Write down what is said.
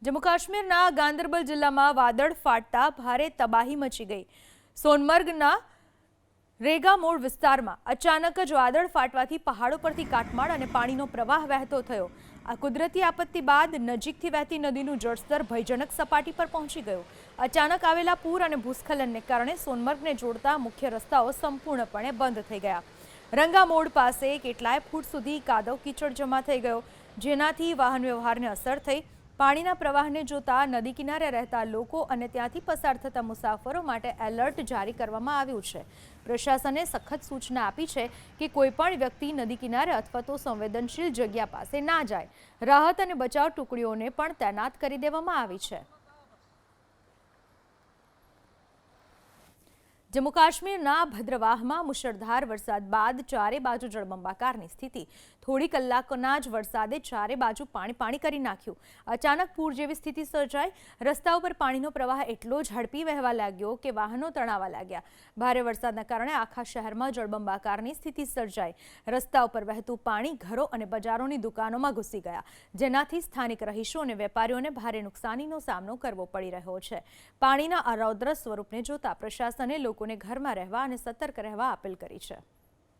જમ્મુ કાશ્મીરના ગાંદરબલ જિલ્લામાં વાદળ ફાટતા ભારે તબાહી મચી ગઈ। સોનમર્ગના રેગામોડ વિસ્તારમાં અચાનક જ વાદળ ફાટવાથી પહાડો પરથી કાટમાળ અને પાણીનો પ્રવાહ વહેતો થયો। આ કુદરતી આપત્તિ બાદ નજીકથી વહેતી નદીનું જળસ્તર ભયજનક સપાટી પર પહોંચી ગયું। અચાનક આવેલા પૂર અને ભૂસ્ખલનને કારણે સોનમર્ગને જોડતા મુખ્ય રસ્તાઓ સંપૂર્ણપણે બંધ થઈ ગયા। રંગામોડ પાસે કેટલાય ફૂટ સુધી કાદવ કીચડ જમા થઈ ગયો, જેનાથી વાહન વ્યવહારને અસર થઈ। પાણીના પ્રવાહને જોતા નદી કિનારે રહેતા લોકો અને ત્યાંથી પસાર થતા મુસાફરો માટે એલર્ટ જારી કરવામાં આવ્યું છે। પ્રશાસને સખત સૂચના આપી છે કે કોઈપણ વ્યક્તિ નદી કિનારે અથવા તો સંવેદનશીલ જગ્યા પાસે ના જાય। રાહત અને બચાવ ટુકડીઓને પણ તૈનાત કરી દેવામાં આવી છે। જમ્મુ કાશ્મીરના ભદ્રવાહમાં મુશળધાર વરસાદ બાદ ચારે બાજુ જળબંબાકારની સ્થિતિ। થોડી કલાકોના જ વરસાદે ચારે બાજુ પાણી કરી નાખ્યું। અચાનક પૂર જેવી સ્થિતિ સર્જાઈ। રસ્તા ઉપર પાણીનો પ્રવાહ એટલો ઝડપી વહેવા લાગ્યો કે વાહનો તણાવા લાગ્યા। ભારે વરસાદના કારણે આખા શહેરમાં જળબંબાકારની સ્થિતિ સર્જાઈ। રસ્તા ઉપર વહેતું પાણી ઘરો અને બજારોની દુકાનોમાં ઘૂસી ગયા, જેનાથી સ્થાનિક રહીશો અને વેપારીઓને ભારે નુકસાનીનો સામનો કરવો પડી રહ્યો છે। પાણીના આ રૌદ્ર સ્વરૂપને જોતા પ્રશાસને લોકોને ઘરમાં રહેવા અને સતર્ક રહેવા અપીલ કરી છે।